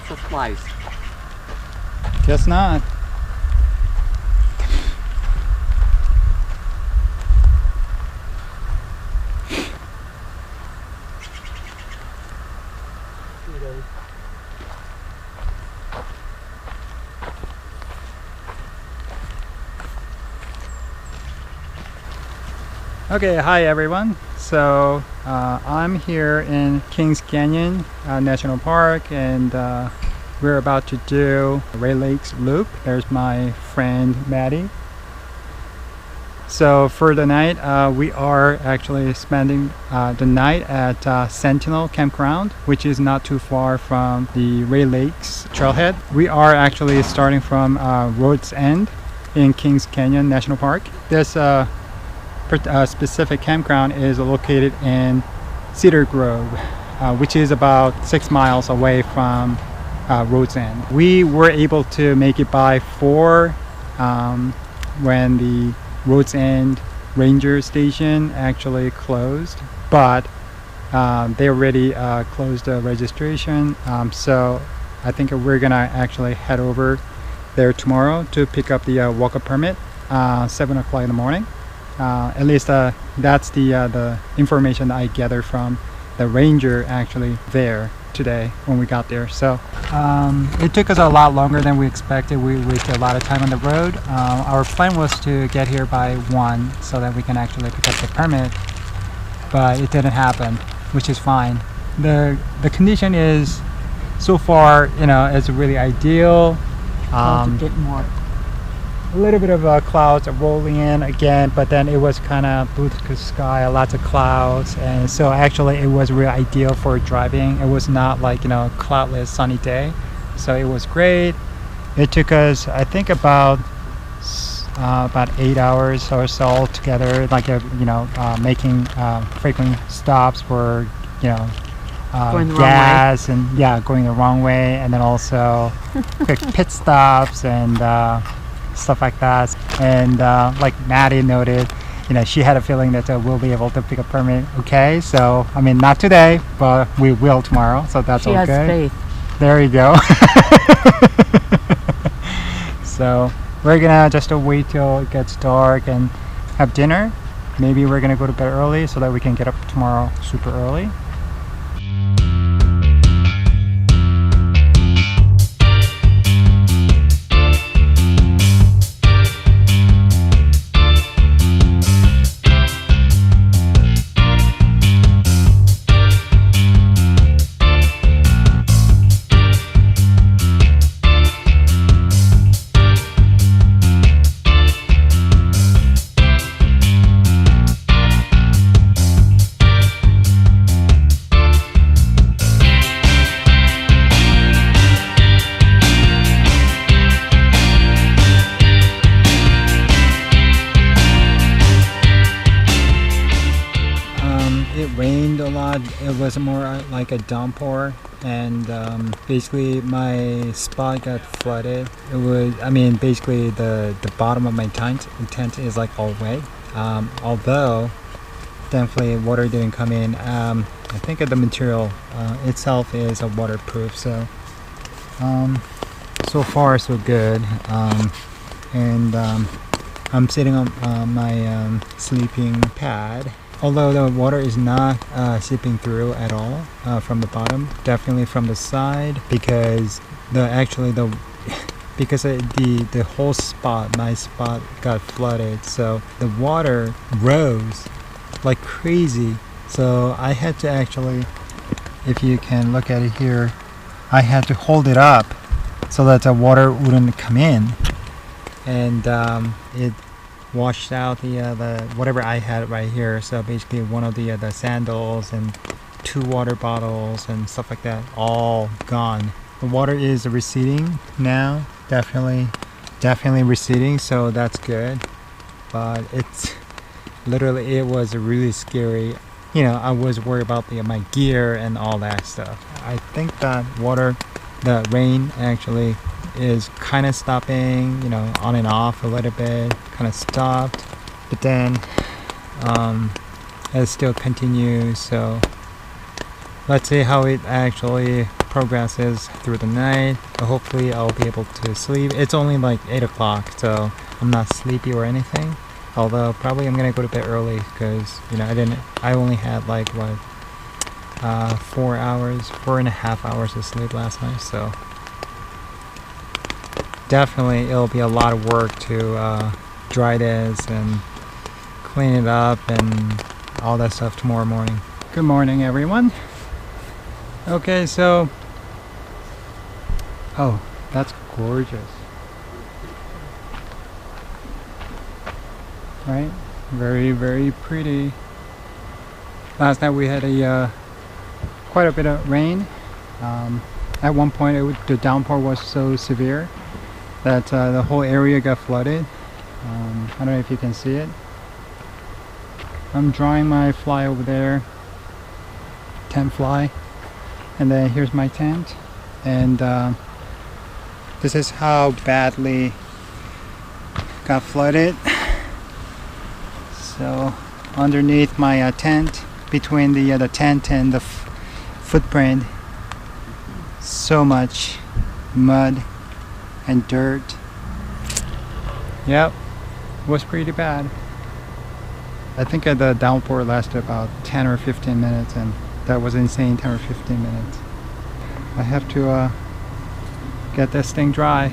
once or twice. Guess not. Okay, hi everyone. So I'm here in Kings Canyon National Park, and we're about to do Rae Lakes Loop. There's my friend Maddie. So for the night, we are actually spending the night at Sentinel Campground, which is not too far from the Rae Lakes trailhead. We are actually starting from Road's End in Kings Canyon National Park. This specific campground is located in Cedar Grove, which is about 6 miles away from Road's End. We were able to make it by 4 when the Road's End Ranger Station actually closed, but they already closed the registration, so I think we're gonna actually head over there tomorrow to pick up the walk-up permit 7 o'clock in the morning. At least that's the information I gathered from the ranger actually there today when we got there. So it took us a lot longer than we expected. We wasted a lot of time on the road. Our plan was to get here by 1 so that we can actually pick up the permit, but it didn't happen, which is fine. The condition is so far, it's really ideal. A bit more. A little bit of clouds are rolling in again, but then it was kind of blue sky, lots of clouds, and so actually it was really ideal for driving. It was not like cloudless sunny day, so it was great. It took us, I think, about 8 hours or so together, like making frequent stops for Going the gas and going the wrong way, and then also quick pit stops and stuff like that. And like Maddie noted, she had a feeling that we'll be able to pick a permit. Okay, so I mean, not today, but we will tomorrow, so that's she okay. has faith. There you go. So we're gonna just wait till it gets dark and have dinner. Maybe we're gonna go to bed early so that we can get up tomorrow super early. It rained a lot. It was more like a downpour, and basically my spot got flooded. It was, basically the bottom of my tent is like all wet. Although thankfully water didn't come in. I think the material itself is waterproof, so so far so good. And I'm sitting on my sleeping pad. Although the water is not seeping through at all from the bottom, definitely from the side, because the whole spot, my spot, got flooded, so the water rose like crazy. So I had to actually, if you can look at it here, I had to hold it up so that the water wouldn't come in, and it washed out the whatever I had right here. So basically one of the sandals and 2 water bottles and stuff like that, all gone. The water is receding now, definitely receding, so that's good. But it's literally, it was really scary. I was worried about my gear and all that stuff. I think that the rain actually is kind of stopping, on and off a little bit, kind of stopped, but then it still continues. So let's see how it actually progress is through the night. But hopefully I'll be able to sleep. It's only like 8 o'clock, so I'm not sleepy or anything. Although probably I'm gonna go to bed early because I only had like 4.5 hours of sleep last night. So definitely it'll be a lot of work to dry this and clean it up and all that stuff tomorrow morning. Good morning, everyone. Okay, so oh, that's gorgeous, right? Very, very pretty. Last night we had quite a bit of rain. At one point the downpour was so severe that the whole area got flooded. I don't know if you can see it. I'm drying my fly over there, tent fly, and then here's my tent, and this is how badly got flooded. So underneath my tent, between the tent and the footprint, so much mud and dirt. Yep, it was pretty bad. I think the downpour lasted about 10 or 15 minutes, and that was insane. 10 or 15 minutes. I have to get this thing dry.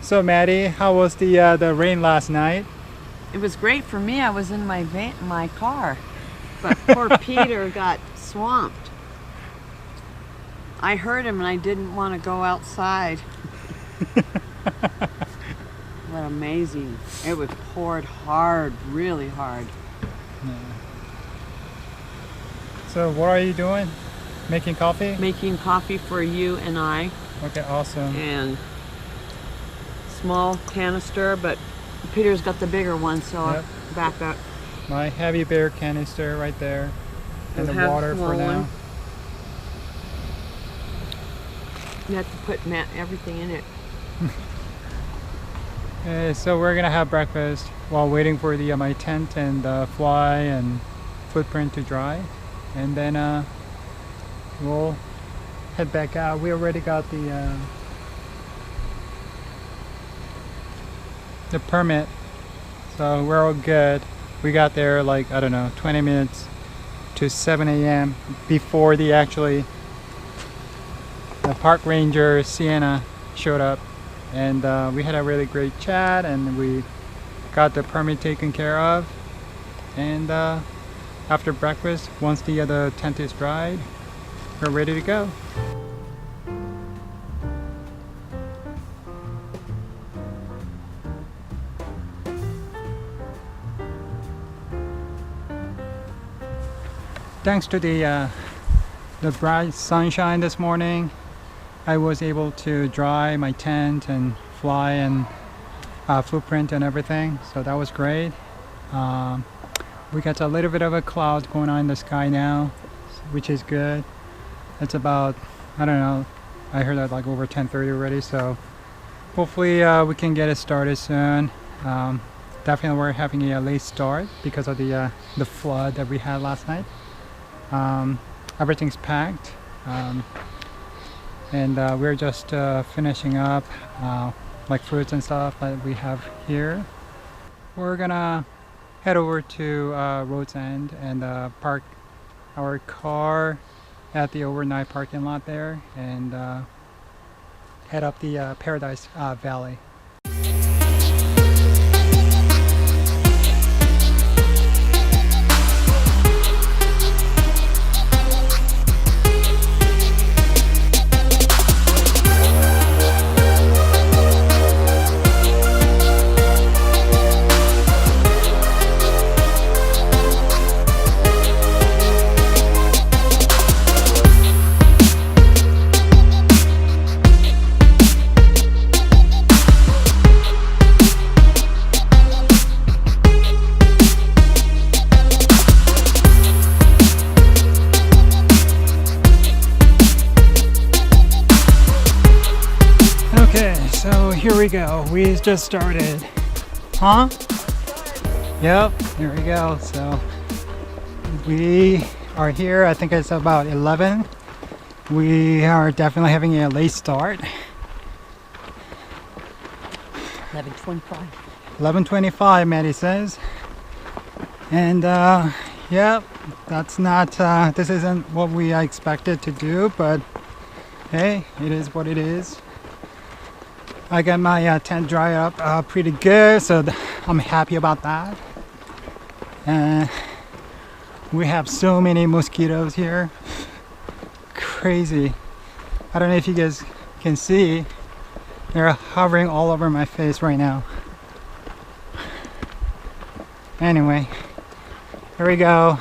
So Maddie, how was the rain last night? It was great for me. I was in my car, but poor Peter got swamped. I heard him and I didn't want to go outside. What amazing. It was poured hard, really hard. Yeah. So what are you doing? Making coffee? Making coffee for you and I. Okay, awesome. And small canister, but Peter's got the bigger one, so Yep. I'll back up. My heavy bear canister right there. And the have water for now. one. You have to put everything in it. Okay, so we're gonna have breakfast while waiting for my tent and fly and footprint to dry, and then we'll head back out. We already got the permit, so we're all good. We got there like, I don't know, 20 minutes to 7 a.m. before the park ranger Sienna showed up, and we had a really great chat, and we got the permit taken care of. And after breakfast, once the tent is dried, we're ready to go. Thanks to the bright sunshine this morning, I was able to dry my tent and fly and footprint and everything, so that was great. We got a little bit of a cloud going on in the sky now, which is good. It's about, I don't know, I heard that like over 10:30 already, so hopefully we can get it started soon. Definitely we're having a late start because of the flood that we had last night. Everything's packed, and we're just finishing up like fruits and stuff that we have here. We're gonna head over to Road's End and park our car at the overnight parking lot there, and head up the Paradise Valley. we go. We just started. Huh? Yep, here we go. So we are here. I think it's about 11. We are definitely having a late start. 11:25. 11:25, Maddie says. And yep, that's not, this isn't what we expected to do, but hey, it is what it is. I got my tent dry up pretty good, so I'm happy about that. And we have so many mosquitoes here. Crazy. I don't know if you guys can see. They're hovering all over my face right now. Anyway, here we go.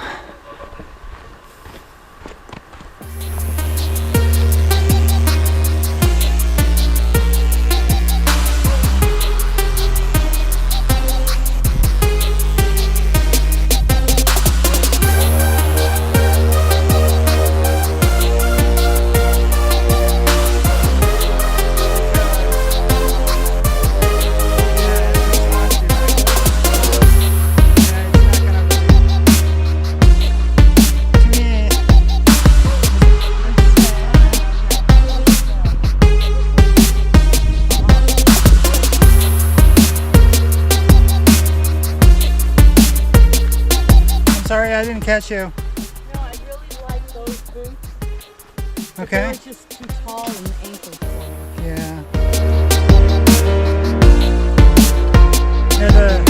Sorry, I didn't catch you. No, I really like those boots. But Okay. they're just too tall in the ankles for me. Yeah. Yeah,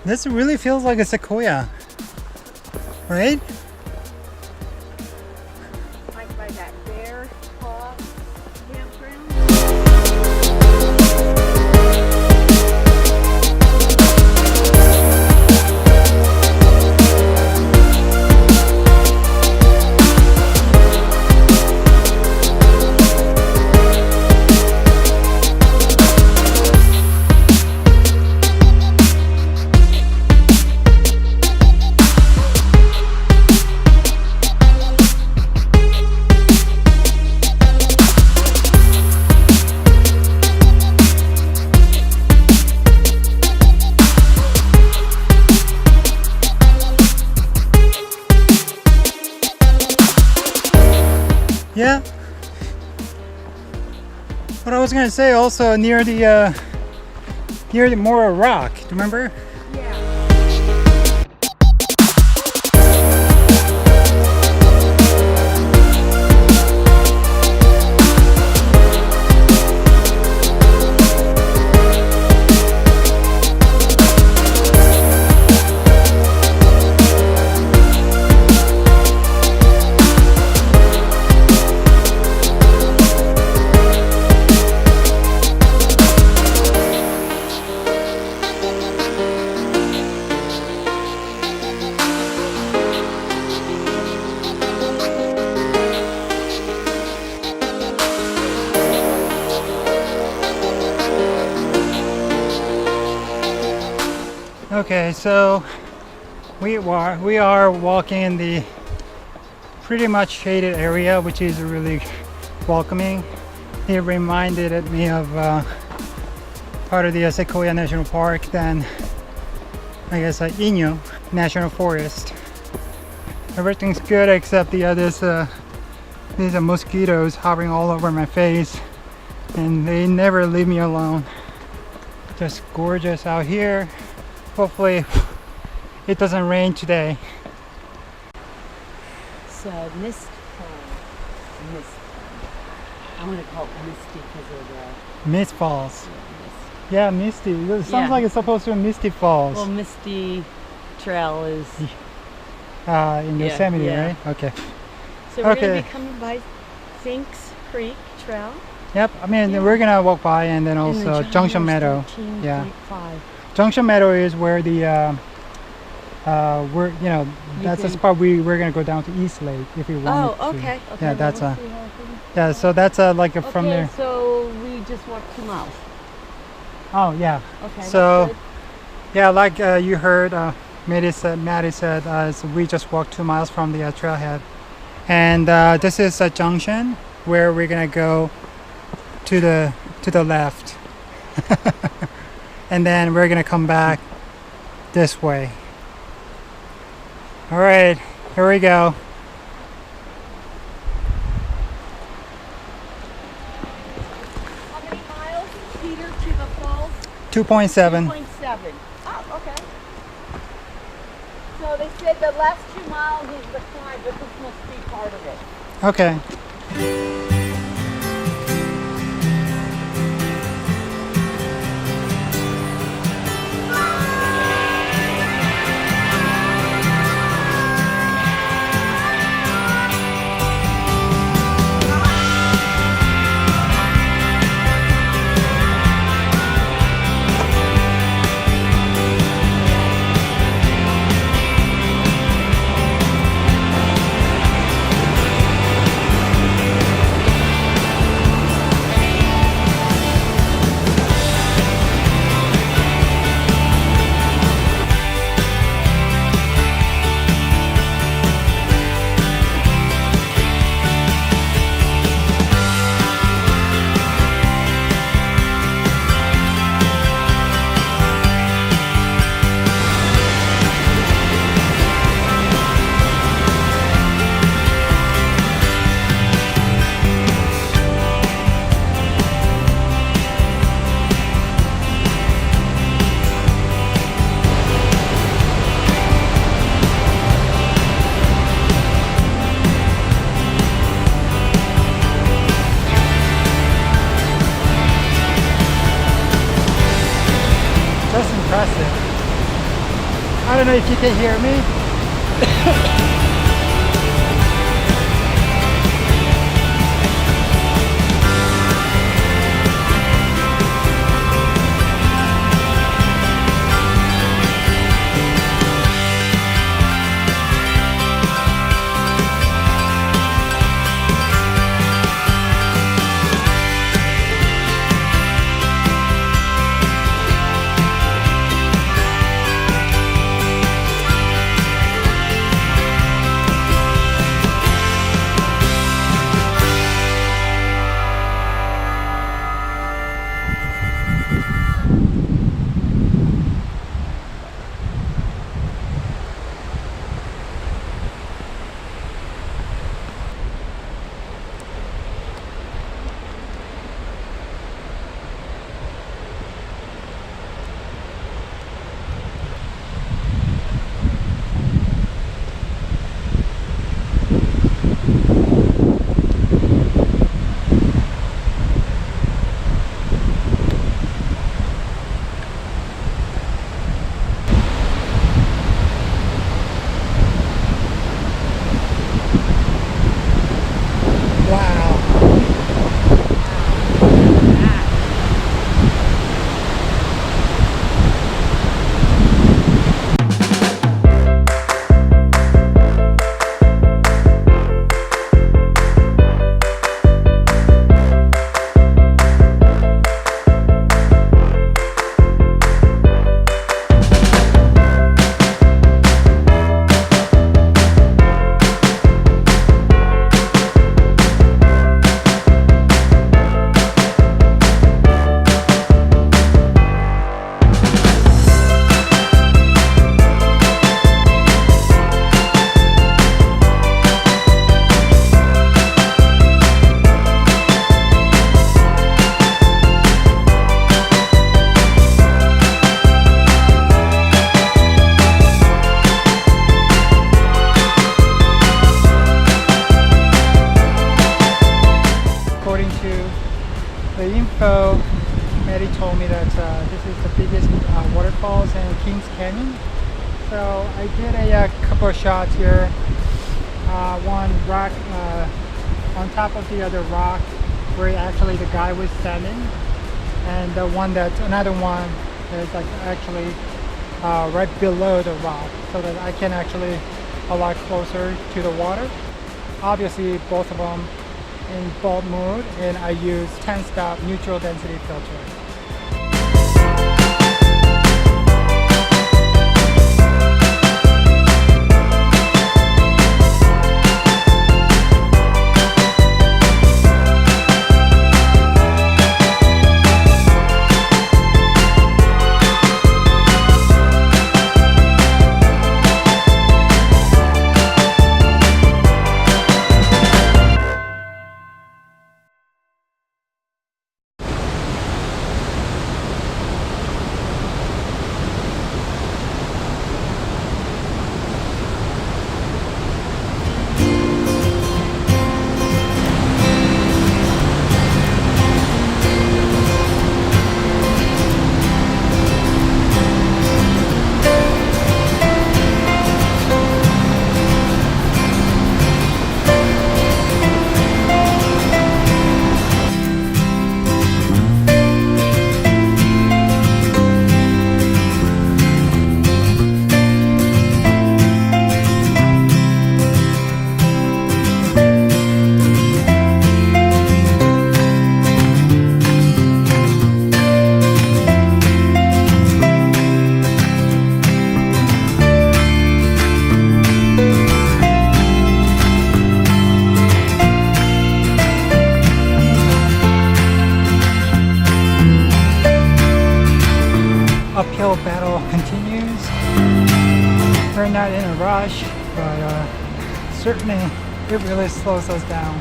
this really feels like a sequoia, right? Like by that bear paw campground. Yeah. What I was gonna say also near the Mora Rock. Do you remember? Yeah. Okay, so we are walking in the pretty much shaded area, which is really welcoming. It reminded me of part of the Sequoia National Park, then I guess Inyo National Forest. Everything's good except these mosquitoes hovering all over my face, and they never leave me alone. Just gorgeous out here. Hopefully it doesn't rain today. It's mist fall. Mist. I'm gonna call it misty because of the Mist Falls. mist. Yeah, misty. It sounds Yeah. like it's supposed to be Misty Falls. Well, Misty Trail is. In Yeah, Yosemite, yeah. right? Okay. So we're Okay. gonna be coming by Finks Creek Trail. Yep. I mean, Yeah. we're gonna walk by, and then and also the Junction Giant's Meadow. 13.5. Junction Meadow is where the that's the can- spot we're gonna go down to East Lake if we want. Oh, okay. Okay. Yeah, well, that's we'll a see how things yeah. go. So that's like from Okay, there. so we just walked 2 miles. Oh yeah. Okay. So- that's good. Yeah, like you heard, Maddie said, so we just walked 2 miles from the trailhead, and this is a junction. where we're gonna go to the left. And then we're gonna come back this way. All right, here we go. How many miles, Peter, to the falls? 2.7. 2.7. Oh, okay. So they said the last 2 miles is the climb, but this must be part of it. Okay. That's impressive. I don't know if you can hear me. Maddie told me that this is the biggest waterfalls in Kings Canyon. So I did a couple of shots here. One rock on top of the other rock where actually the guy was standing, and the one that another one is like actually right below the rock, so that I can actually a lot closer to the water. Obviously both of them in bulb mode, and I use 10-stop neutral density filter. views. We're not in a rush, but certainly it really slows us down.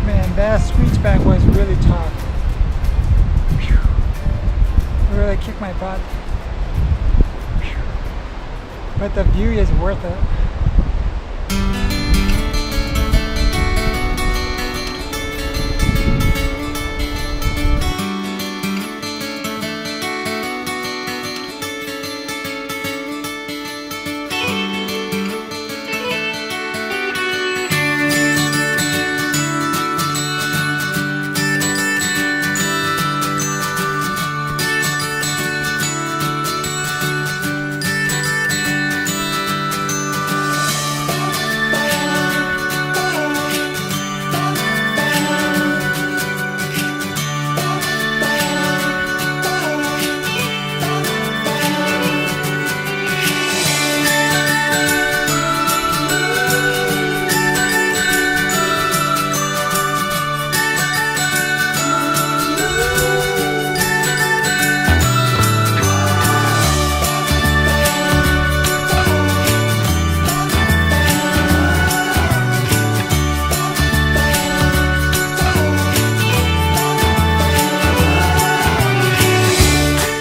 Man, that switchback was really tough. It really kicked my butt. But the view is worth it.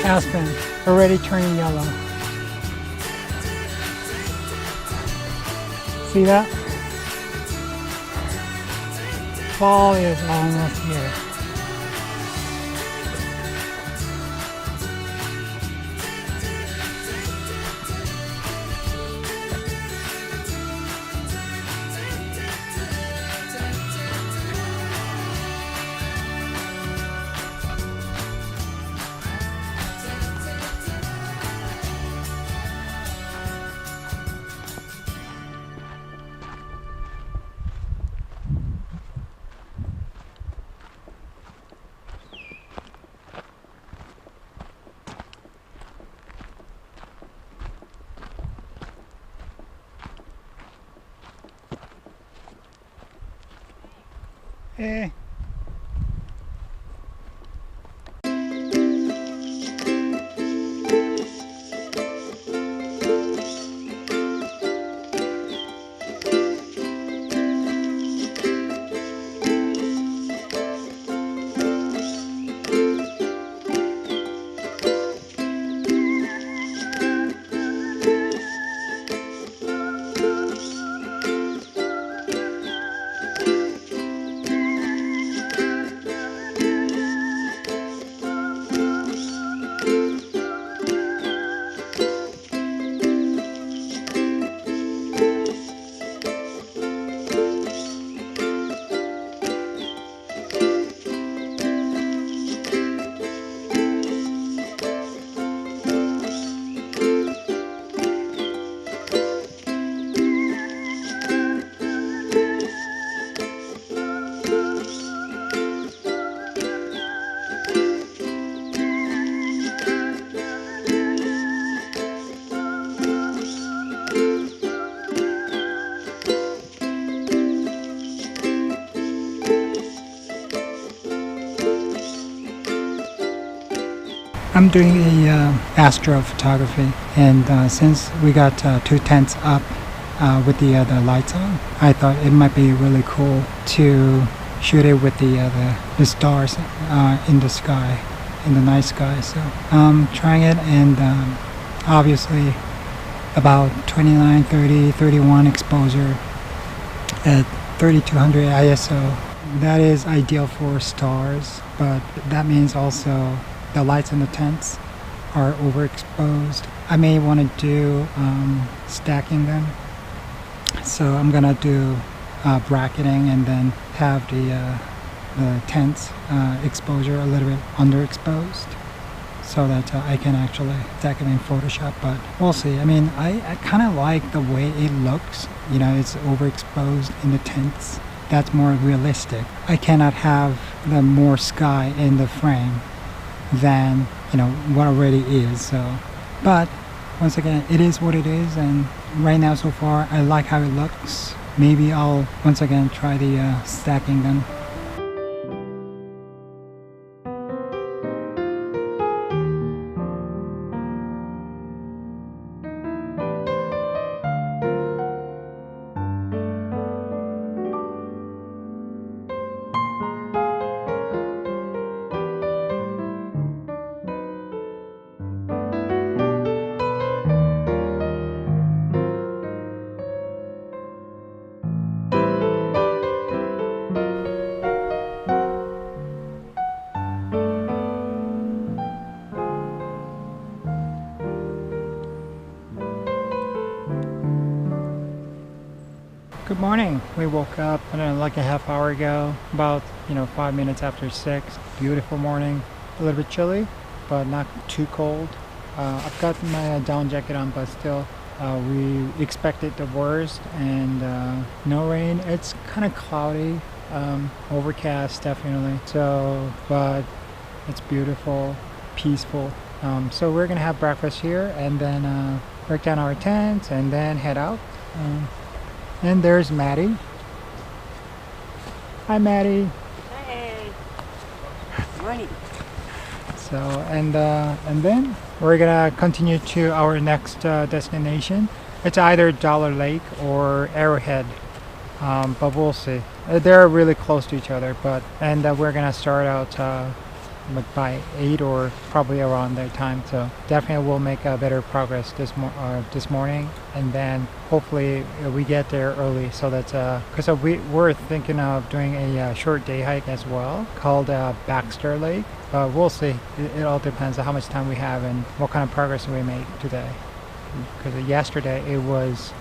Aspen already turning yellow. See that? Fall is almost here. Hey. I'm doing a astrophotography, and since we got 2 tents up with the lights on, I thought it might be really cool to shoot it with the stars in the sky, in the night sky. So I'm trying it, and obviously about 29, 30, 31 exposure at 3200 ISO. That is ideal for stars, but that means also the lights in the tents are overexposed. I may want to do stacking them, so I'm gonna do bracketing and then have the tents exposure a little bit underexposed, so that I can actually stack it in Photoshop. But we'll see. I mean, I kind of like the way it looks. You know, it's overexposed in the tents. That's more realistic. I cannot have the more sky in the frame than, you know, what already is. So, but once again, it is what it is, and right now so far I like how it looks. Maybe I'll once again try the stacking them. Good morning. We woke up, I don't know, like a half hour ago, about 5 minutes after 6. Beautiful morning. A little bit chilly, but not too cold. I've got my down jacket on, but still, we expected the worst, and no rain. It's kind of cloudy, overcast definitely. So, but it's beautiful, peaceful. So we're gonna have breakfast here, and then break down our tents, and then head out. And there's Maddie. Hi, Maddie. Hey. Morning. So, and then we're gonna continue to our next destination. It's either Dollar Lake or Arrowhead, but we'll see. They're really close to each other, and we're gonna start out like by 8 or probably around that time. So definitely we'll make better progress this morning, and then hopefully we get there early, so that's because we're thinking of doing a short day hike as well called Baxter Lake. We'll see. It all depends on how much time we have and what kind of progress we make today. Because yesterday it was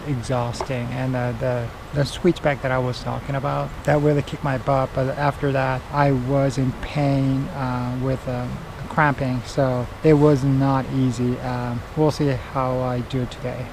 exhausting, and the switchback that I was talking about, that really kicked my butt. But after that I was in pain with cramping, so it was not easy. We'll see how I do today.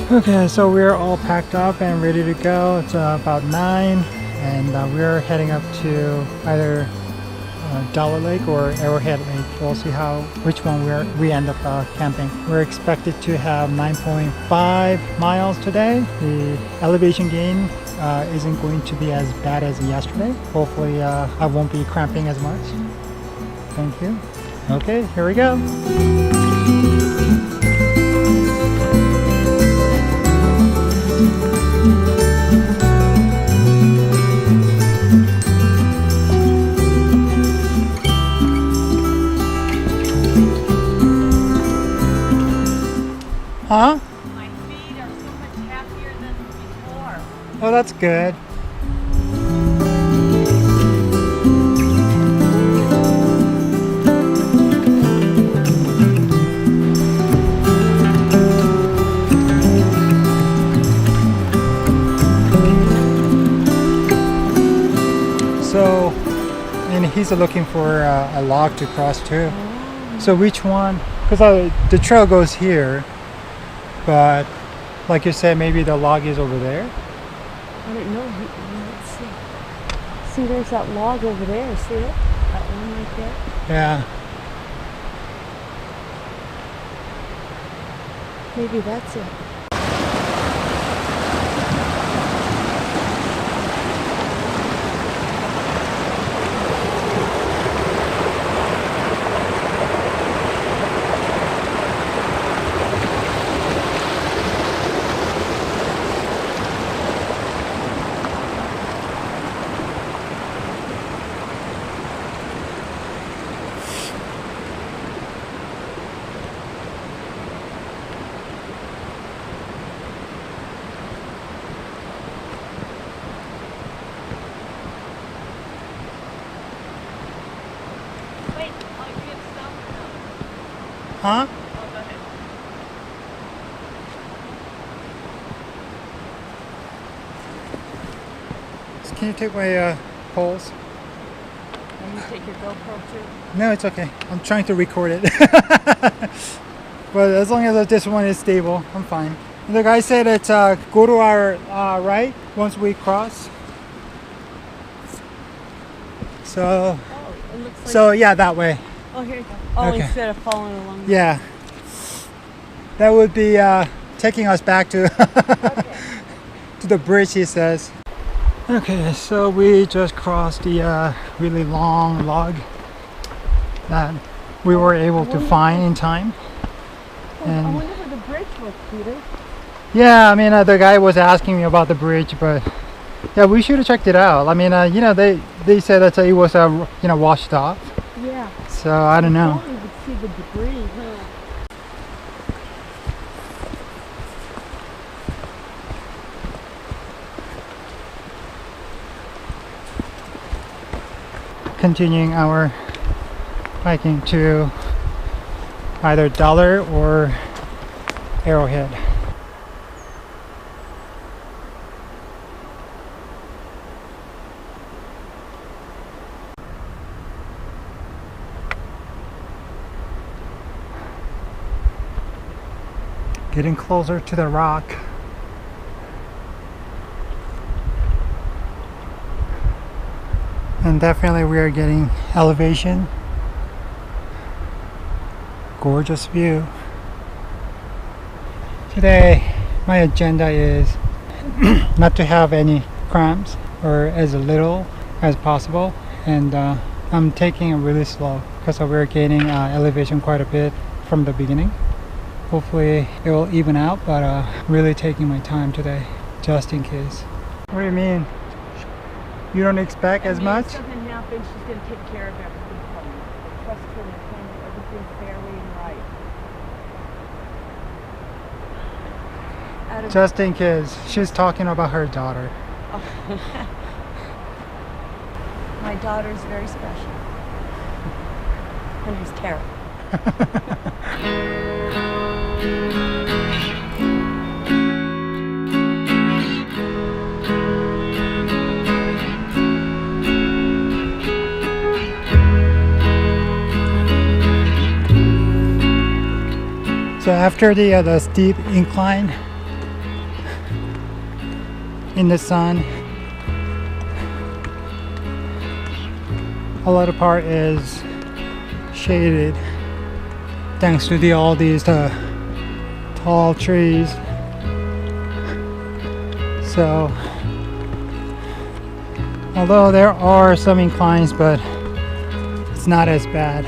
Okay, so we're all packed up and ready to go. It's about 9, and we're heading up to either Dollar Lake or Arrowhead Lake. We'll see which one we end up camping. We're expected to have 9.5 miles today. The elevation gain isn't going to be as bad as yesterday. Hopefully I won't be cramping as much. Thank you. Okay, here we go. Huh? My feet are so much happier than before. Oh, that's good. So, and he's looking for a log to cross too. So which one? Because the trail goes here. But like you said, maybe the log is over there. I don't know. Let's see. See, there's that log over there. See it? That one right there. Yeah. Maybe that's it. Huh? Oh, go ahead. Can you take my poles? Can you take your GoPro too? No, it's okay. I'm trying to record it. But as long as this one is stable, I'm fine. The guy said it's go to our right once we cross. So, Oh, it looks like. so yeah, that way. Oh, here you go. Oh, Okay. instead of following along. Yeah. That would be taking us back to Okay. to the bridge, he says. Okay, so we just crossed the really long log that we were able to find in time. I And wonder where the bridge was, Peter. yeah, I mean, the guy was asking me about the bridge, but yeah, we should have checked it out. I mean, you know, they said that it was you know, washed off. Yeah. So I don't know. You could see the debris, huh? Continuing our hiking to either Dollar or Arrowhead. Getting closer to the rock. And definitely we are getting elevation. Gorgeous view. Today my agenda is not to have any cramps or as little as possible, and I'm taking it really slow because we're gaining elevation quite a bit from the beginning. Hopefully it will even out, but really taking my time today just in case. What do you mean? You don't expect as much? If something happens, she's going to take care of everything for you. But trust her and handle everything fairly and right. Out of Just in case. She's talking about her daughter. My daughter's very special. Her name's Tara. So after the steep incline in the sun, a lot of part is shaded thanks to all these tall trees. So although there are some inclines, but it's not as bad.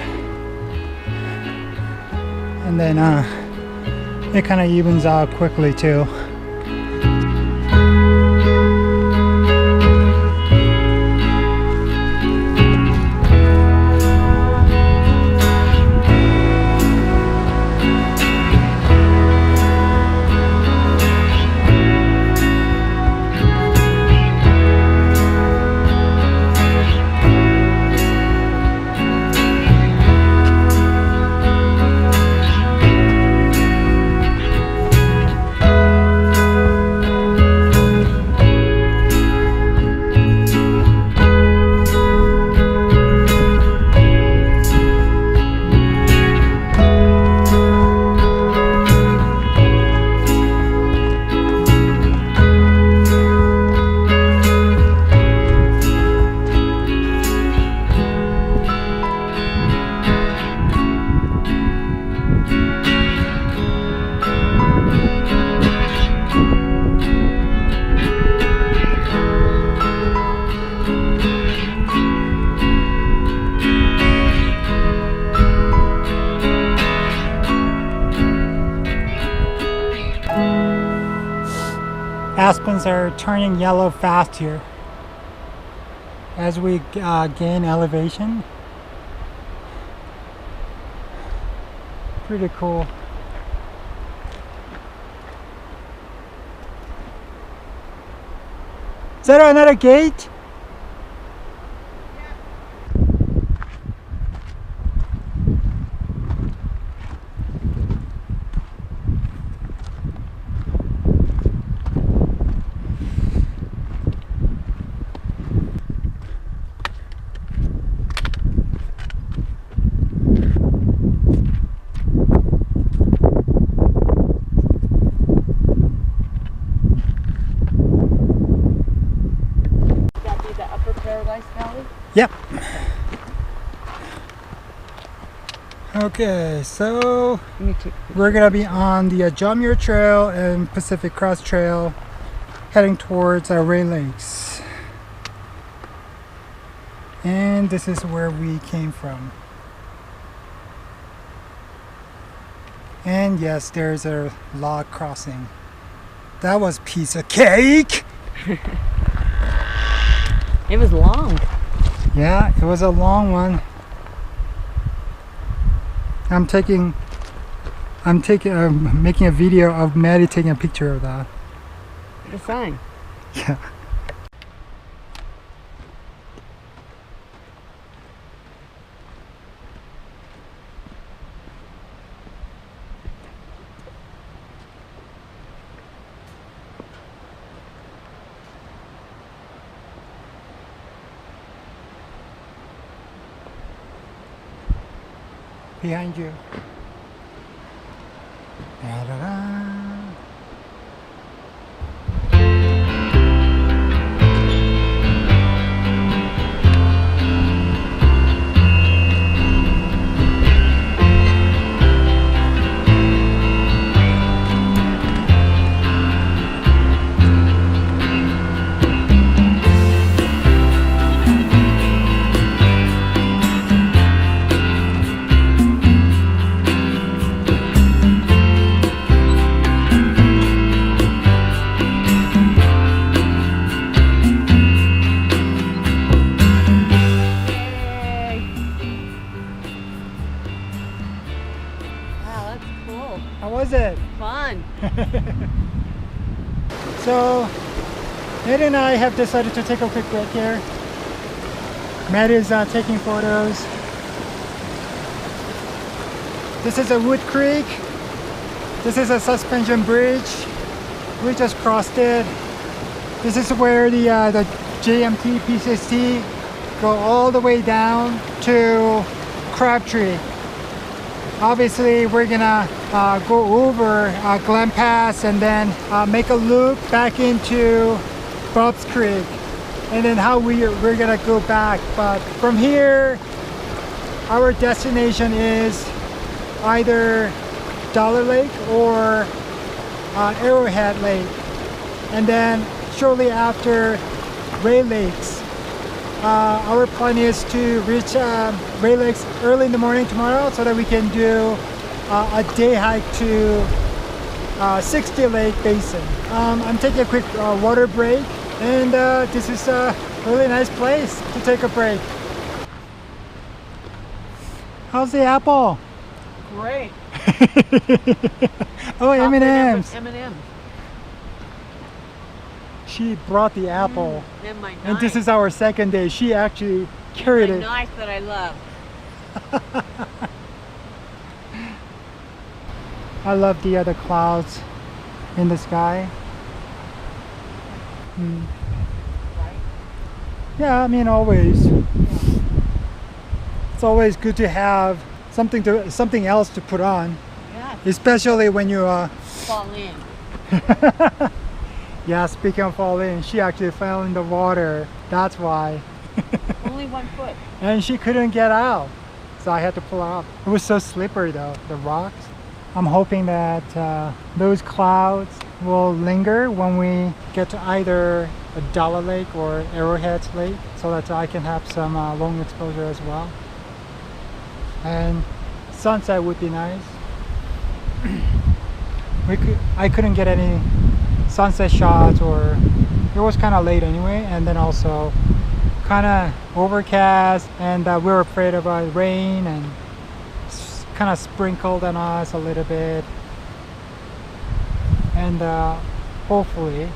And then it kind of evens out quickly too. Aspens are turning yellow fast here as we gain elevation. Pretty cool. Is that another gate? Yep. Okay, so we're gonna be on the John Trail and Pacific Crest Trail heading towards Rae Lakes. And this is where we came from. And yes, there's a log crossing. That was piece of cake! It was long. Yeah, it was a long one. I'm making a video of Maddie taking a picture of that. The sign. Yeah. Behind you. Da-da-da. How was it? Fun. So, Maddie and I have decided to take a quick break here. Maddie is taking photos. This is a Wood Creek. This is a suspension bridge. We just crossed it. This is where the JMT PCST go all the way down to Crabtree. Obviously, we're gonna go over Glen Pass and then make a loop back into Bob's Creek, and then how we're gonna go back. But from here, our destination is either Dollar Lake or Arrowhead Lake, and then shortly after Rae Lakes. Our plan is to reach Rae Lakes early in the morning tomorrow so that we can do a day hike to 60 Lake Basin. I'm taking a quick water break, and this is a really nice place to take a break. How's the apple? Great. Oh, M&Ms. M&Ms. She brought the apple, And my knife. and this is our second day. She actually carried my it. knife that I love. I love the other clouds in the sky. Yeah, I mean, always. It's always good to have something else to put on, Yeah. especially when you Fall in. Yeah, speaking of falling, she actually fell in the water. That's why. Only 1 foot. And she couldn't get out, so I had to pull her up. It was so slippery though, the rocks. I'm hoping that those clouds will linger when we get to either a Dollar Lake or Arrowhead Lake, so that I can have some long exposure as well. And sunset would be nice. I couldn't get any sunset shots, or it was kind of late anyway, and then also kind of overcast, and we were afraid of rain, and kind of sprinkled on us a little bit. And hopefully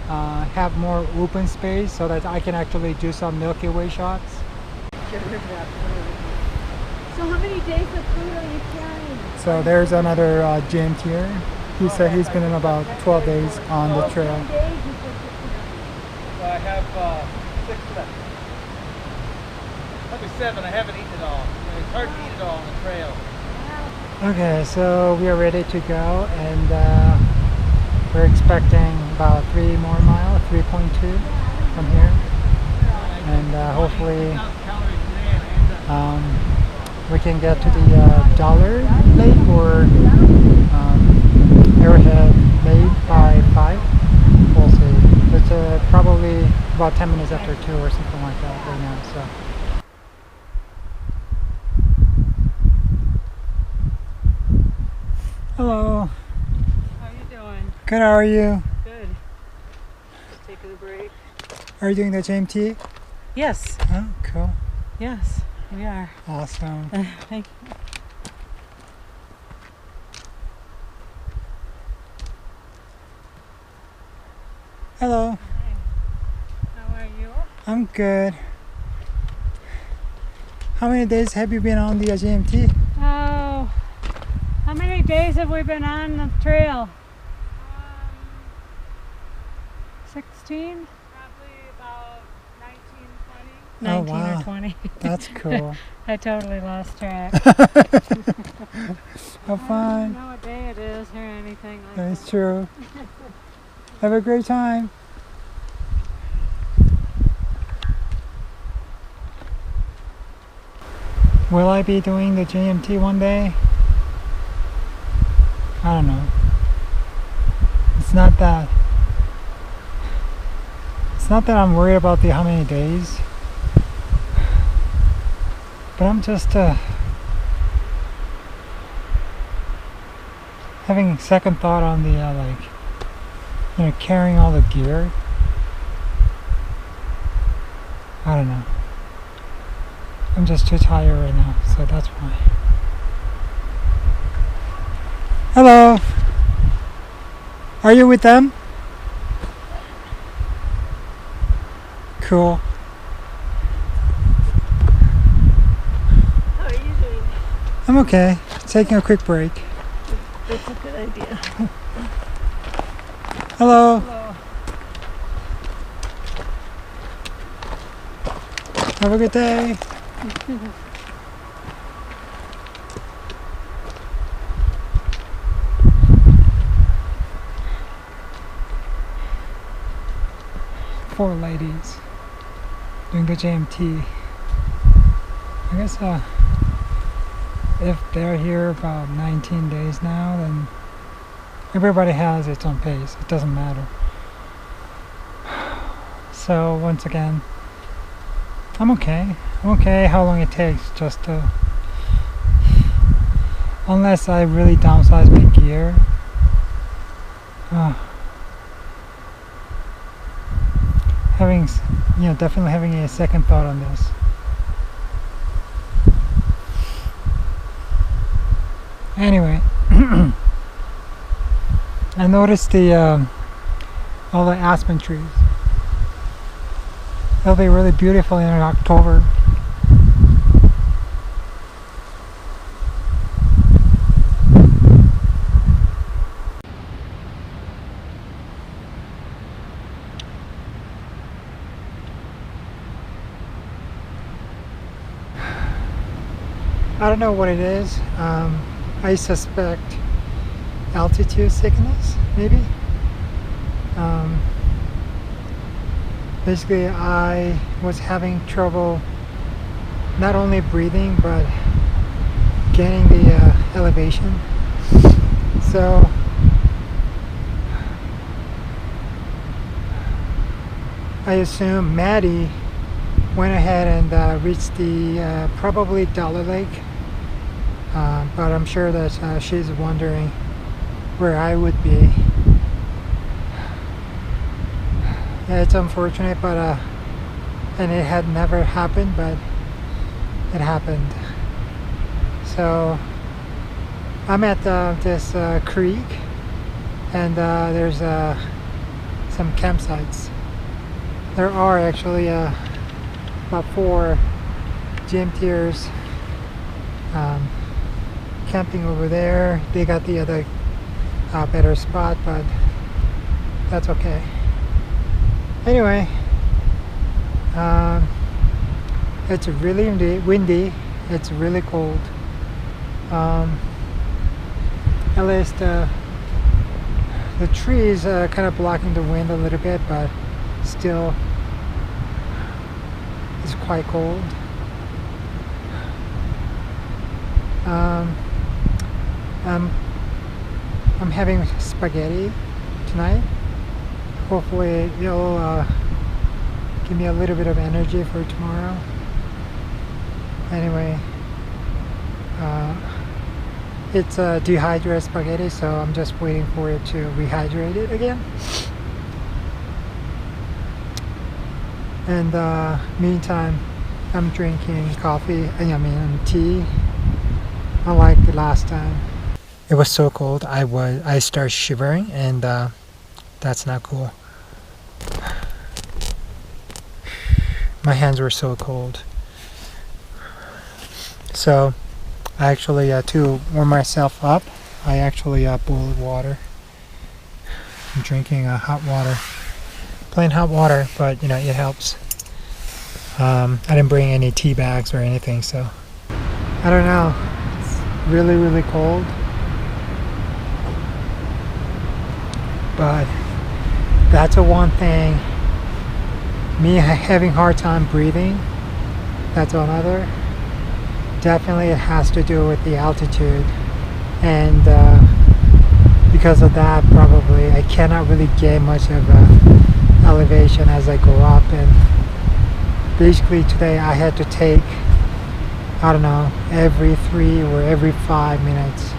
have more open space so that I can actually do some Milky Way shots. So how many days of food are you carrying? So there's another James here. He said he's been in about 12 days on the trail. I have 6 left. Probably 7. I haven't eaten it all. It's hard to eat it all on the trail. Okay, so we are ready to go, and we're expecting about 3 more miles, 3.2 from here. and hopefully we can get to the Dollar Lake or Arrowhead Lake by 5. We'll see. It's probably about 10 minutes after 2 or something like that right now. So. Hello. How you doing? Good. How are you? Good. Just taking a break. Are you doing the JMT? Yes. Oh, cool. Yes, we are. Awesome. Thank you. Hello. Hi. How are you? I'm good. How many days have you been on the JMT? Oh, how many days have we been on the trail? 16? Probably about 19, 20. 19 wow. or 20. That's cool. I totally lost track. Have I don't fun. know what day it is or anything like that. That's true. Have a great time. Will I be doing the JMT one day? I don't know. It's not that I'm worried about how many days, but I'm just having second thought on the carrying all the gear. I don't know. I'm just too tired right now, so that's why. Hello. Are you with them? Cool. How are you doing? I'm okay. Taking a quick break. That's a good idea. Hello. Hello. Have a good day. Four ladies doing the JMT. I guess if they're here about 19 days now, then everybody has its own pace. It doesn't matter. So once again, I'm okay. I'm okay how long it takes, just unless I really downsize my gear. Definitely having a second thought on this. Anyway, I noticed all the aspen trees. They'll be really beautiful in October. I don't know what it is. I suspect altitude sickness, maybe. Basically, I was having trouble not only breathing but getting the elevation. So I assume Maddie went ahead and reached the probably Dollar Lake, but I'm sure that she's wondering where I would be. Yeah, it's unfortunate, but and it had never happened, but it happened. So I'm at this creek, and there's some campsites. There are actually about 4 GMTers camping over there. They got the other better spot, but that's okay. Anyway, it's really windy. It's really cold. At least the trees are kind of blocking the wind a little bit, but still quite cold. Um, I'm having spaghetti tonight. Hopefully it'll give me a little bit of energy for tomorrow. Anyway, it's dehydrated spaghetti, so I'm just waiting for it to rehydrate it again. And meantime, I'm drinking coffee, tea, unlike the last time. It was so cold, I started shivering, and that's not cool. My hands were so cold. So I actually, to warm myself up, I actually boiled water. I'm drinking hot water. Plain hot water, but it helps. I didn't bring any tea bags or anything, so I don't know. It's really, really cold. But that's the one thing. Me having hard time breathing, that's another. Definitely it has to do with the altitude, and because of that probably I cannot really get much of elevation as I go up. And basically today I had to take, I don't know, every 3 or every 5 minutes,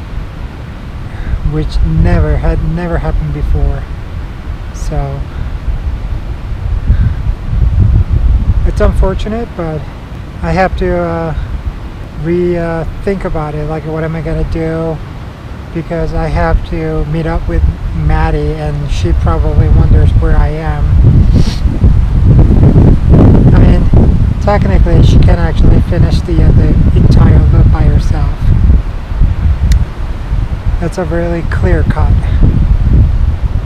which never happened before. So it's unfortunate, but I have to think about it, like what am I gonna do, because I have to meet up with Maddie, and she probably wonders where I am. I mean, technically she can actually finish the entire loop by herself. That's a really clear cut.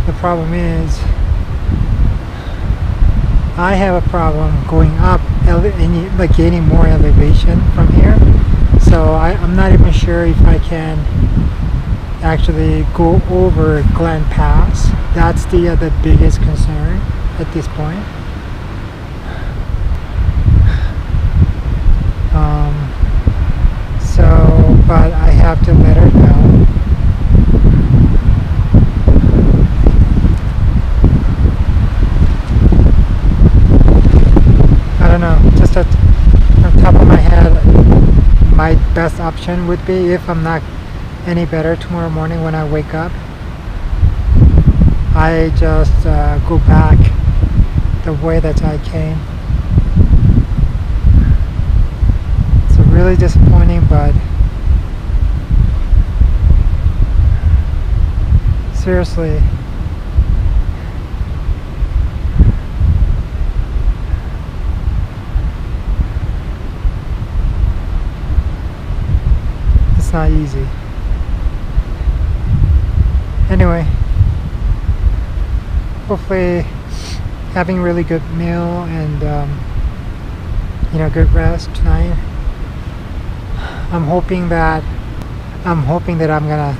The problem is I have a problem going up, like gaining more elevation from here. So I'm not even sure if I can actually go over Glen Pass. That's the biggest concern at this point. But I have to let her know. I don't know, just on top of my head, my best option would be, if I'm not any better tomorrow morning when I wake up, I just go back the way that I came. It's really disappointing, but seriously, it's not easy. Anyway, hopefully having really good meal and good rest tonight. I'm hoping that I'm gonna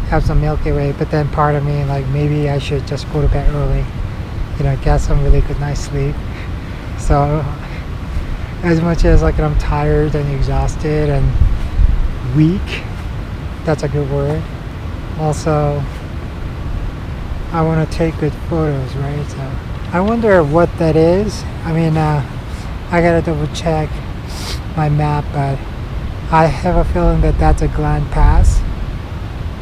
have some Milky Way, but then part of me like maybe I should just go to bed early, get some really good night's sleep. So as much as like I'm tired and exhausted and weak, that's a good word. Also, I want to take good photos, right? So I wonder what that is. I mean, I gotta double check my map, but I have a feeling that that's a Glen Pass.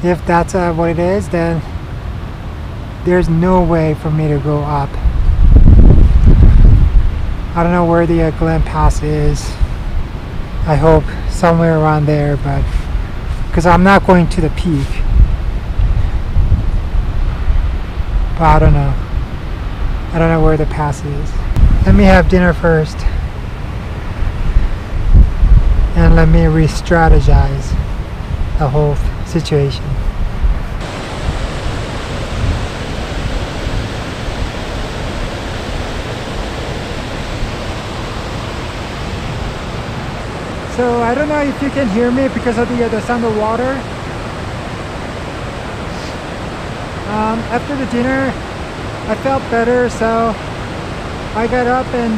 If that's what it is, then there's no way for me to go up. I don't know where the Glen Pass is. I hope somewhere around there, but because I'm not going to the peak. But I don't know. I don't know where the pass is. Let me have dinner first, and let me re-strategize the whole situation. So I don't know if you can hear me because of the sound of water. After the dinner, I felt better, so I got up and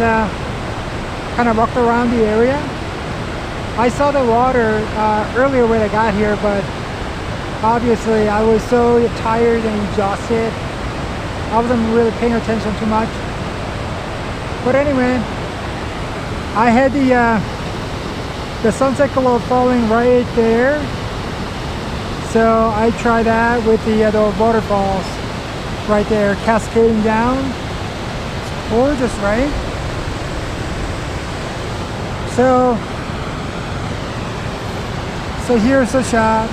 kind of walked around the area. I saw the water earlier when I got here, but obviously I was so tired and exhausted. I wasn't really paying attention too much. But anyway, I had the sunset glow falling right there. So I tried that with the waterfalls right there cascading down. It's gorgeous, right? So here's the shot.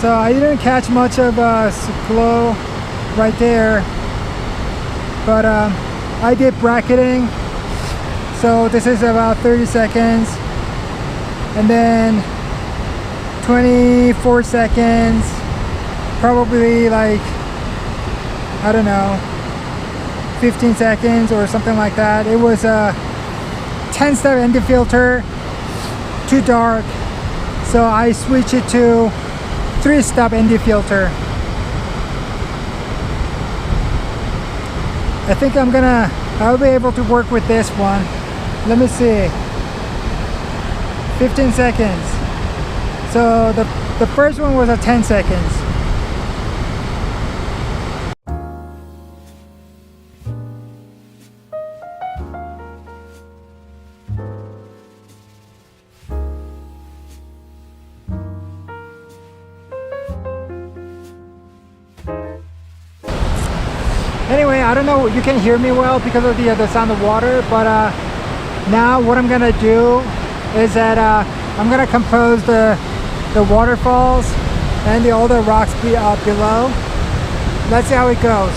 So I didn't catch much of glow right there, but I did bracketing. So this is about 30 seconds, and then 24 seconds, probably like, I don't know, 15 seconds or something like that. It was a 10-step ND filter, too dark, so I switched it to 3-step ND filter. I think I'll be able to work with this one. Let me see. 15 seconds. So the first one was at 10 seconds. Anyway, I don't know, you can hear me well because of the sound of water, but now what I'm gonna do is that I'm gonna compose the waterfalls and all the rocks below. Let's see how it goes.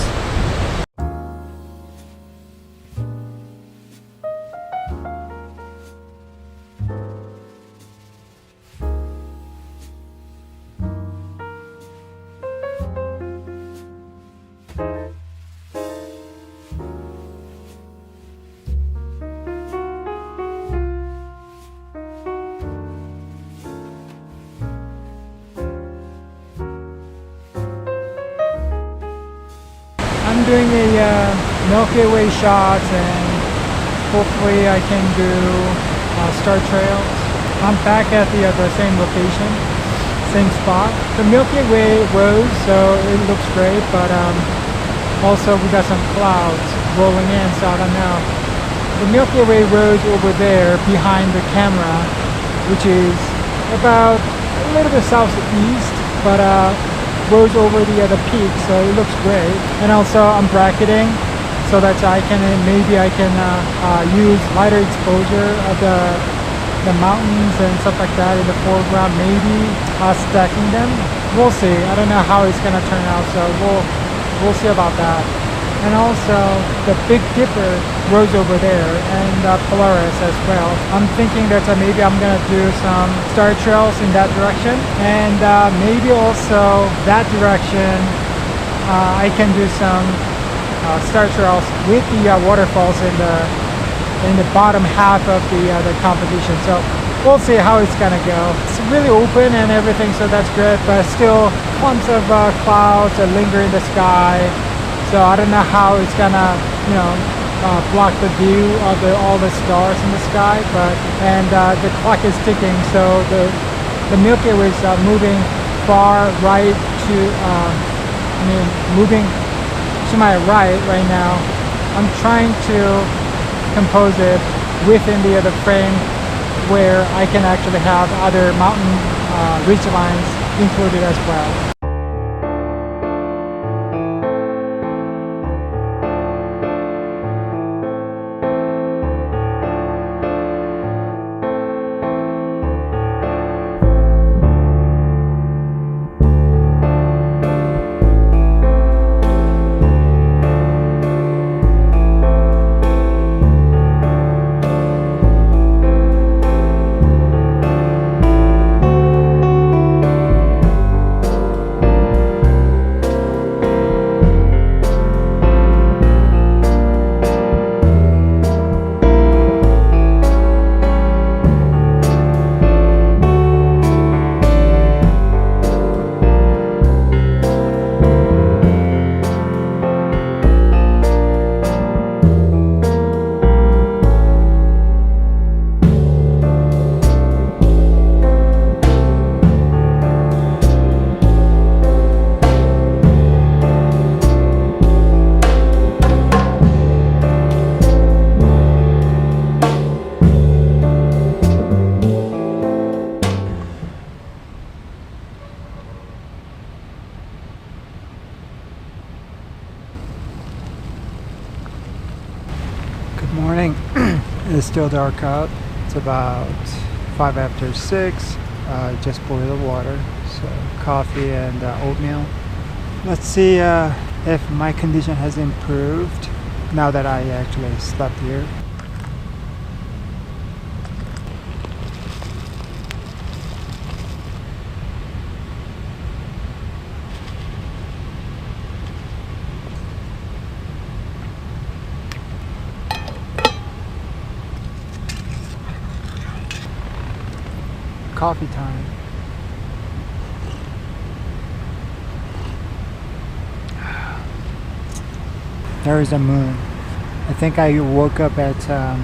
I'm doing a Milky Way shots, and hopefully I can do star trails. I'm back at the same location, same spot. The Milky Way rose, so it looks great, but also we got some clouds rolling in, so I don't know. The Milky Way rose over there behind the camera, which is about a little bit southeast, but rose over the peak, so it looks great. And also I'm bracketing so that maybe I can use lighter exposure of the mountains and stuff like that in the foreground, maybe stacking them. We'll see. I don't know how it's gonna turn out, so we'll see about that. And also the Big Dipper rose over there, and Polaris as well. I'm thinking that maybe I'm gonna do some star trails in that direction, and maybe also that direction I can do some star trails with the waterfalls in the bottom half of the composition. So we'll see how it's gonna go. It's really open and everything, so that's good, but still clumps of clouds that linger in the sky. So I don't know how it's gonna, block the view of all the stars in the sky. And the clock is ticking, so the Milky Way is moving far right to, moving to my right now. I'm trying to compose it within the frame where I can actually have other mountain ridge lines included as well. It's still dark out. It's about 5 after 6. Just boiled the water. So coffee and oatmeal. Let's see if my condition has improved now that I actually slept here. Coffee time. There is a moon. I think I woke up at I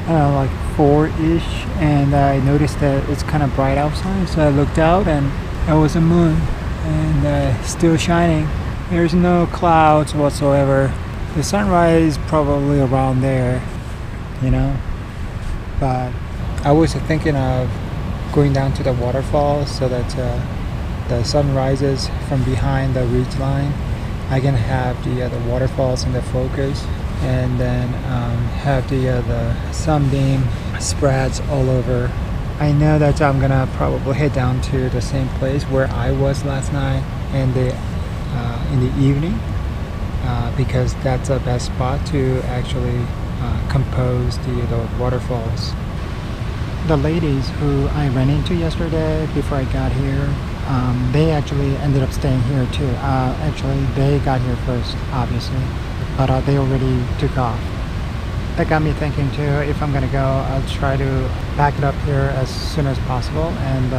don't know, like 4-ish, and I noticed that it's kind of bright outside, so I looked out and there was a moon, and still shining. There's no clouds whatsoever. The sunrise probably around there, you know, but I was thinking of going down to the waterfall so that the sun rises from behind the ridge line. I can have the waterfalls in the focus, and then have the sunbeam spreads all over. I know that I'm gonna probably head down to the same place where I was last night in the evening, because that's the best spot to actually compose the waterfalls. The ladies who I ran into yesterday before I got here, they actually ended up staying here too. Actually, they got here first, obviously, but they already took off. That got me thinking too, if I'm gonna go, I'll try to back it up here as soon as possible. And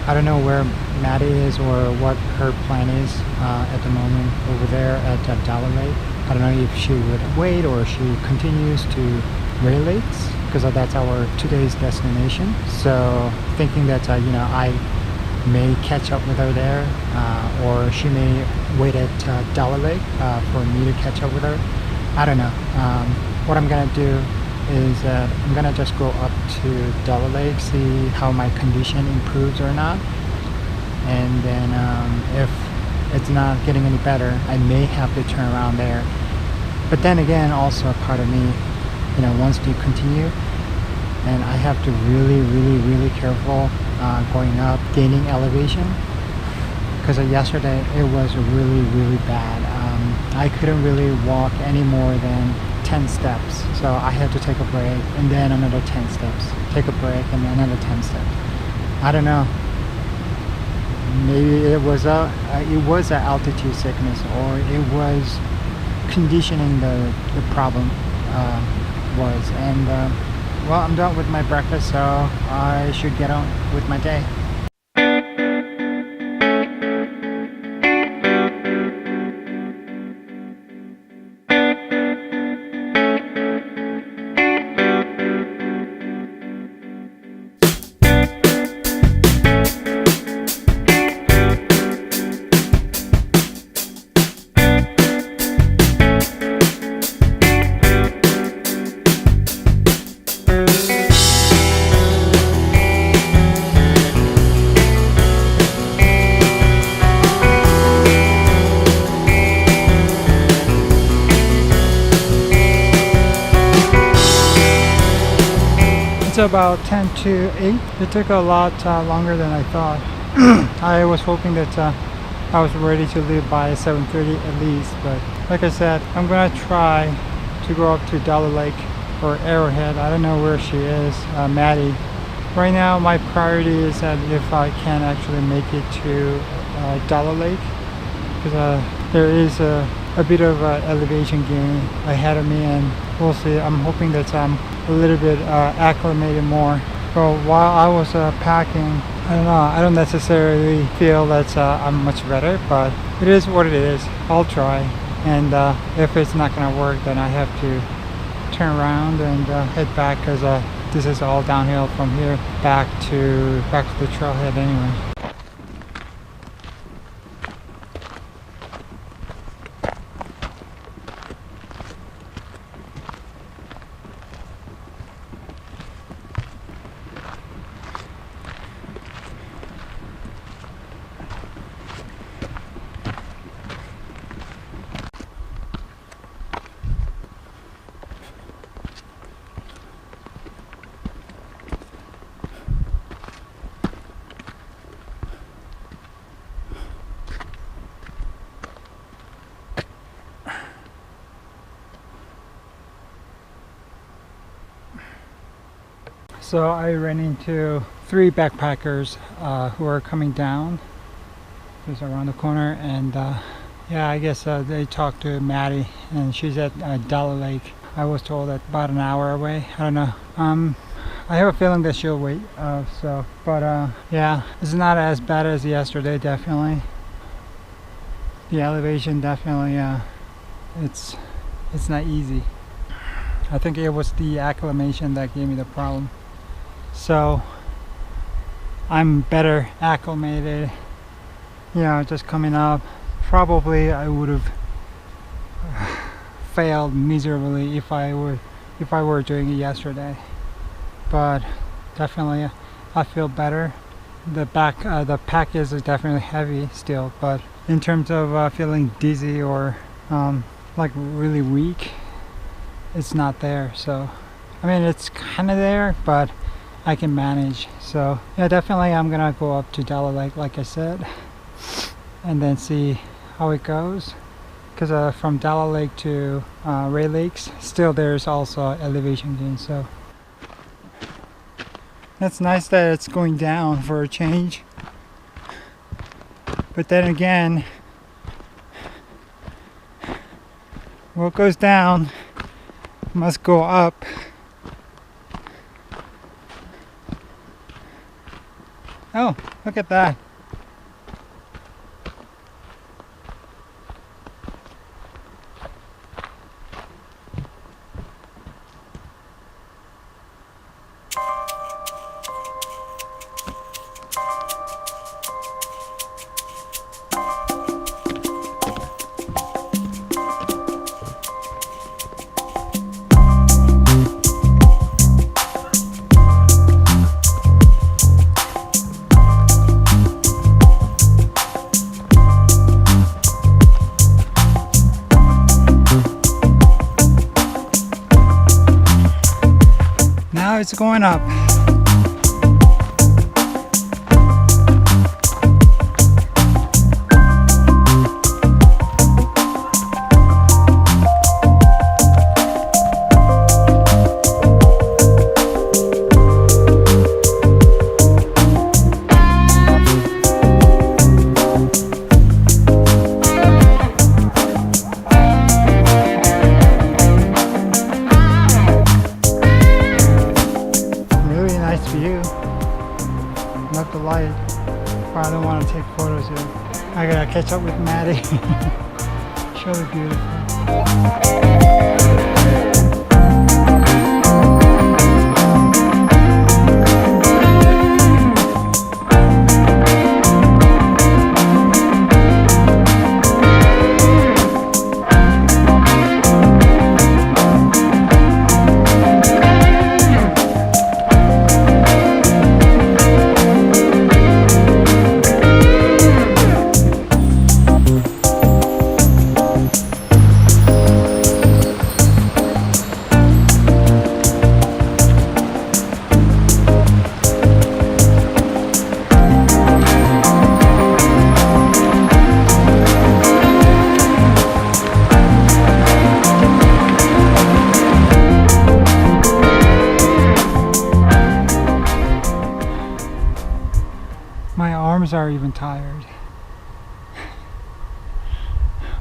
I don't know where Maddie is or what her plan is at the moment over there at Dollar Lake. I don't know if she would wait or she continues to Rae Lakes, because that's our today's destination. So thinking that I may catch up with her there, or she may wait at Dollar Lake for me to catch up with her. I don't know. What I'm gonna do is I'm gonna just go up to Dollar Lake, see how my condition improves or not, and then if it's not getting any better, I may have to turn around there. But then again, also a part of me, wants to continue, and I have to really careful going up, gaining elevation, because yesterday it was really bad. I couldn't really walk any more than 10 steps, so I had to take a break, and then another 10 steps, take a break, and then another 10 steps. I don't know, maybe it was a altitude sickness, or it was conditioning the problem was. And well, I'm done with my breakfast, so I should get on with my day. It's about 10 to 8. It took a lot longer than I thought. I was hoping that I was ready to leave by 7:30 at least, but like I said, I'm gonna try to go up to Dollar Lake or Arrowhead. I don't know where she is, Maddie. Right now my priority is that if I can actually make it to Dollar Lake, because there is a bit of elevation gain ahead of me, and we'll see. I'm hoping that I'm a little bit acclimated more. So while I was packing, I don't know, I don't necessarily feel that I'm much better, but it is what it is. I'll try, and if it's not gonna work, then I have to turn around and head back, because this is all downhill from here back to the trailhead anyway. So I ran into 3 backpackers who are coming down just around the corner, and yeah, I guess they talked to Maddie, and she's at Dollar Lake. I was told that about an hour away. I don't know. I have a feeling that she'll wait. Yeah, it's not as bad as yesterday. Definitely, the elevation definitely. It's not easy. I think it was the acclamation that gave me the problem. So I'm better acclimated. Just coming up. Probably I would have failed miserably if I were doing it yesterday. But definitely I feel better. The pack is definitely heavy still, but in terms of feeling dizzy or like really weak, it's not there. So I mean, it's kind of there, but I can manage. So yeah, definitely I'm gonna go up to Dollar Lake like I said, and then see how it goes, because from Dollar Lake to Rae Lakes, still there's also elevation gain. So that's nice that it's going down for a change, but then again, what goes down must go up. Oh, look at that. Now it's going up. Not the light, but I don't want to take photos here. I gotta catch up with Maddie. It's really beautiful. My arms are even tired.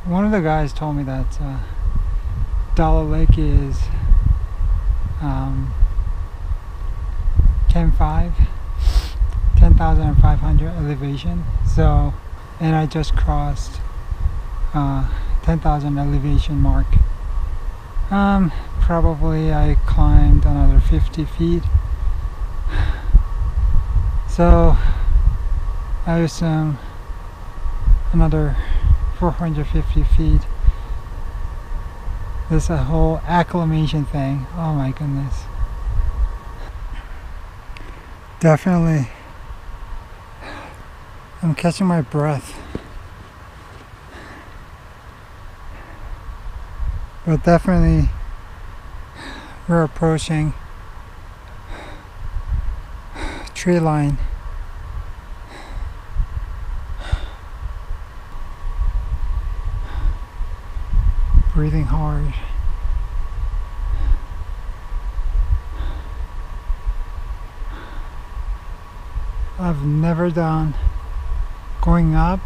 One of the guys told me that Dollar Lake is 10,500 elevation. So, and I just crossed 10,000 elevation mark. Probably I climbed another 50 feet. So I assume another 450 feet. There's a whole acclamation thing. Oh my goodness. Definitely. I'm catching my breath. But definitely we're approaching tree line. Breathing hard. I've never done going up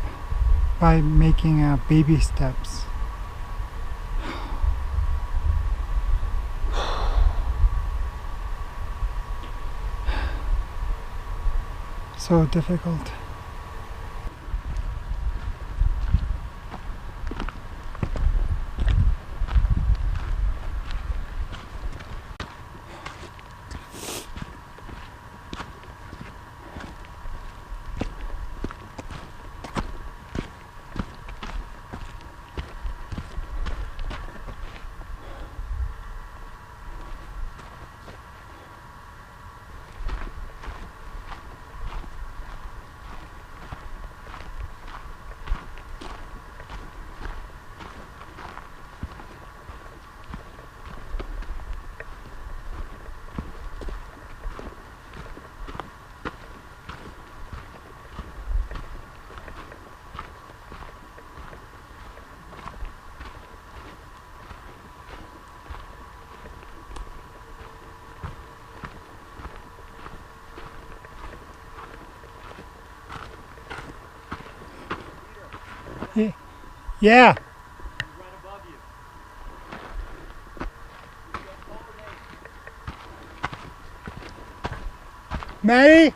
by making baby steps. So difficult. Yeah. Right above you. Maddie?